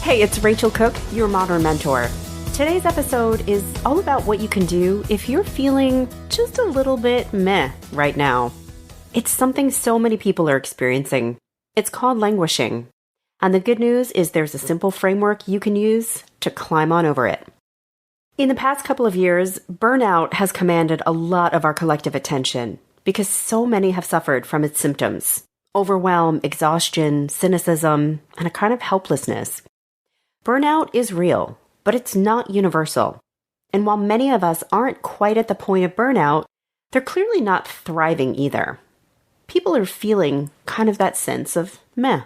Hey, it's Rachel Cooke, your modern mentor. Today's episode is all about what you can do if you're feeling just a little bit meh right now. It's something so many people are experiencing. It's called languishing. And the good news is there's a simple framework you can use to climb on over it. In the past couple of years, burnout has commanded a lot of our collective attention because so many have suffered from its symptoms. Overwhelm, exhaustion, cynicism, and a kind of helplessness. Burnout is real, but it's not universal. And while many of us aren't quite at the point of burnout, they're clearly not thriving either. People are feeling kind of that sense of meh.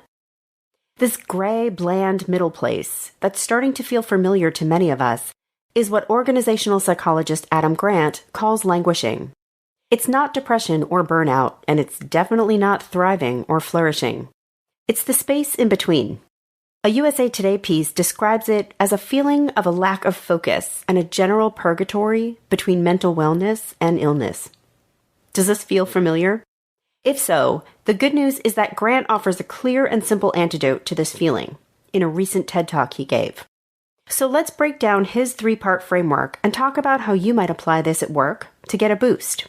This gray, bland middle place that's starting to feel familiar to many of us is what organizational psychologist Adam Grant calls languishing. It's not depression or burnout, and it's definitely not thriving or flourishing. It's the space in between. A USA Today piece describes it as a feeling of a lack of focus and a general purgatory between mental wellness and illness. Does this feel familiar? If so, the good news is that Grant offers a clear and simple antidote to this feeling in a recent TED Talk he gave. So let's break down his 3-part framework and talk about how you might apply this at work to get a boost.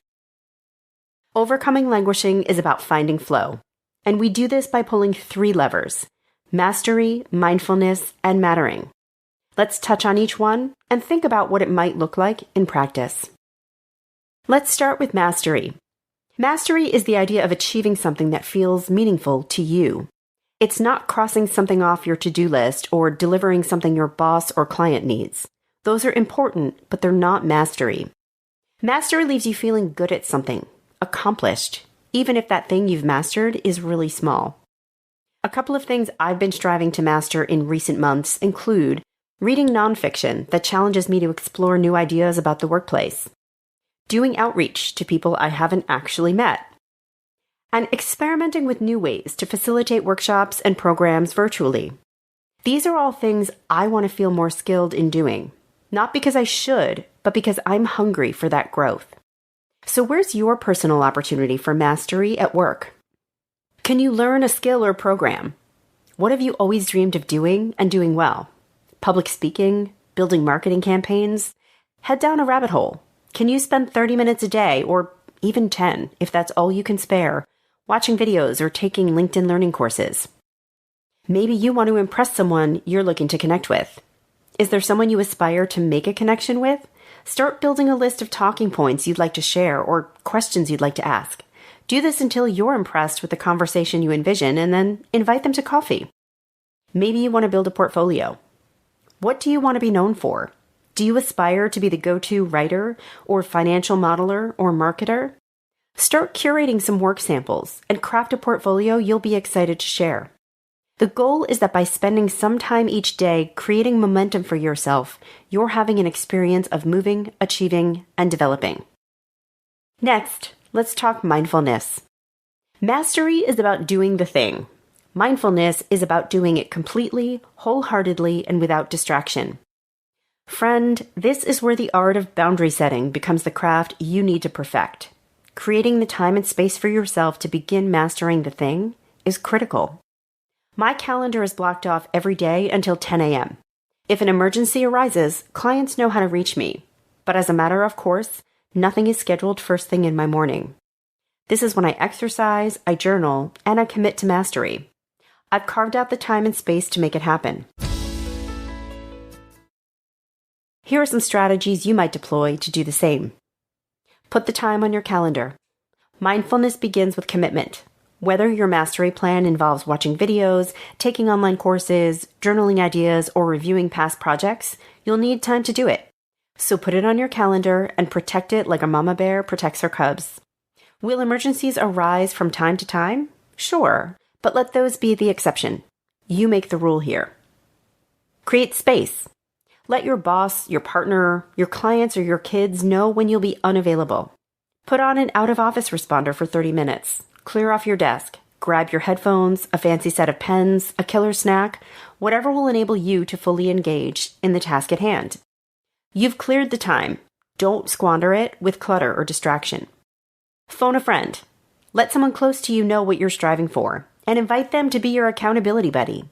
Overcoming languishing is about finding flow, and we do this by pulling 3 levers: mastery, mindfulness, and mattering. Let's touch on each one and think about what it might look like in practice. Let's start with mastery. Mastery is the idea of achieving something that feels meaningful to you. It's not crossing something off your to-do list or delivering something your boss or client needs. Those are important, but they're not mastery. Mastery leaves you feeling good at something, accomplished, even if that thing you've mastered is really small. A couple of things I've been striving to master in recent months include reading nonfiction that challenges me to explore new ideas about the workplace, doing outreach to people I haven't actually met, and experimenting with new ways to facilitate workshops and programs virtually. These are all things I want to feel more skilled in doing, not because I should, but because I'm hungry for that growth. So where's your personal opportunity for mastery at work? Can you learn a skill or program? What have you always dreamed of doing and doing well? Public speaking, building marketing campaigns? Head down a rabbit hole. Can you spend 30 minutes a day, or even 10, if that's all you can spare, watching videos or taking LinkedIn learning courses? Maybe you want to impress someone you're looking to connect with. Is there someone you aspire to make a connection with? Start building a list of talking points you'd like to share or questions you'd like to ask. Do this until you're impressed with the conversation you envision, and then invite them to coffee. Maybe you want to build a portfolio. What do you want to be known for? Do you aspire to be the go-to writer or financial modeler or marketer? Start curating some work samples and craft a portfolio you'll be excited to share. The goal is that by spending some time each day creating momentum for yourself, you're having an experience of moving, achieving, and developing. Next, let's talk mindfulness. Mastery is about doing the thing. Mindfulness is about doing it completely, wholeheartedly, and without distraction. Friend, this is where the art of boundary setting becomes the craft you need to perfect. Creating the time and space for yourself to begin mastering the thing is critical. My calendar is blocked off every day until 10 a.m. If an emergency arises, clients know how to reach me. But as a matter of course, nothing is scheduled first thing in my morning. This is when I exercise, I journal, and I commit to mastery. I've carved out the time and space to make it happen. Here are some strategies you might deploy to do the same. Put the time on your calendar. Mindfulness begins with commitment. Whether your mastery plan involves watching videos, taking online courses, journaling ideas, or reviewing past projects, you'll need time to do it. So put it on your calendar and protect it like a mama bear protects her cubs. Will emergencies arise from time to time? Sure, but let those be the exception. You make the rule here. Create space. Let your boss, your partner, your clients, or your kids know when you'll be unavailable. Put on an out-of-office responder for 30 minutes. Clear off your desk. Grab your headphones, a fancy set of pens, a killer snack, whatever will enable you to fully engage in the task at hand. You've cleared the time. Don't squander it with clutter or distraction. Phone a friend. Let someone close to you know what you're striving for, and invite them to be your accountability buddy.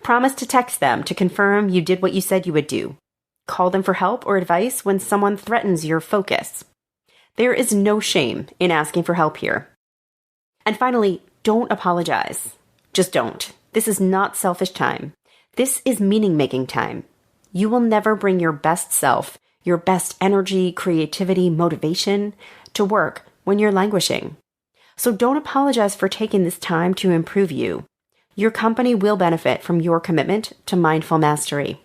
Promise to text them to confirm you did what you said you would do. Call them for help or advice when someone threatens your focus. There is no shame in asking for help here. And finally, don't apologize. Just don't. This is not selfish time. This is meaning-making time. You will never bring your best self, your best energy, creativity, motivation to work when you're languishing. So don't apologize for taking this time to improve you. Your company will benefit from your commitment to mindful mastery.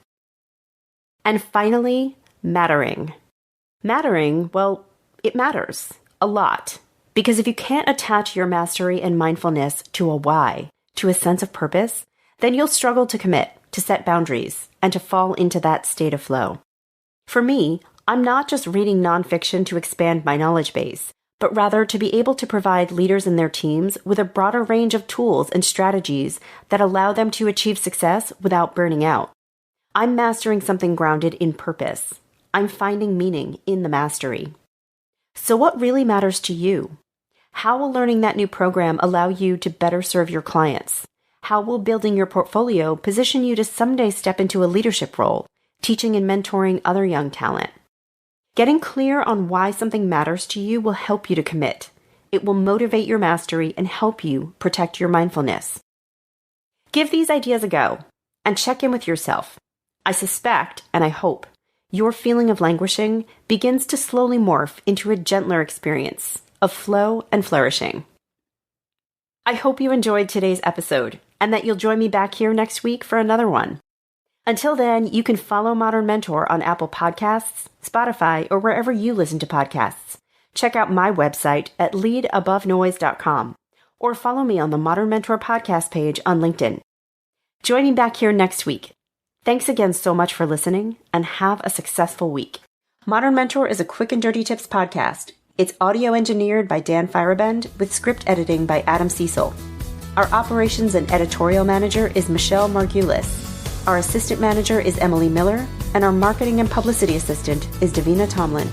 And finally, mattering. Mattering, well, it matters a lot. Because if you can't attach your mastery and mindfulness to a why, to a sense of purpose, then you'll struggle to commit, to set boundaries, and to fall into that state of flow. For me, I'm not just reading nonfiction to expand my knowledge base, but rather to be able to provide leaders and their teams with a broader range of tools and strategies that allow them to achieve success without burning out. I'm mastering something grounded in purpose. I'm finding meaning in the mastery. So what really matters to you? How will learning that new program allow you to better serve your clients? How will building your portfolio position you to someday step into a leadership role, teaching and mentoring other young talent? Getting clear on why something matters to you will help you to commit. It will motivate your mastery and help you protect your mindfulness. Give these ideas a go and check in with yourself. I suspect, and I hope, your feeling of languishing begins to slowly morph into a gentler experience of flow and flourishing. I hope you enjoyed today's episode and that you'll join me back here next week for another one. Until then, you can follow Modern Mentor on Apple Podcasts, Spotify, or wherever you listen to podcasts. Check out my website at leadabovenoise.com or follow me on the Modern Mentor podcast page on LinkedIn. Join me back here next week. Thanks again so much for listening and have a successful week. Modern Mentor is a quick and dirty tips podcast. It's audio engineered by Dan Firabend with script editing by Adam Cecil. Our operations and editorial manager is Michelle Margulis. Our assistant manager is Emily Miller, and our marketing and publicity assistant is Davina Tomlin.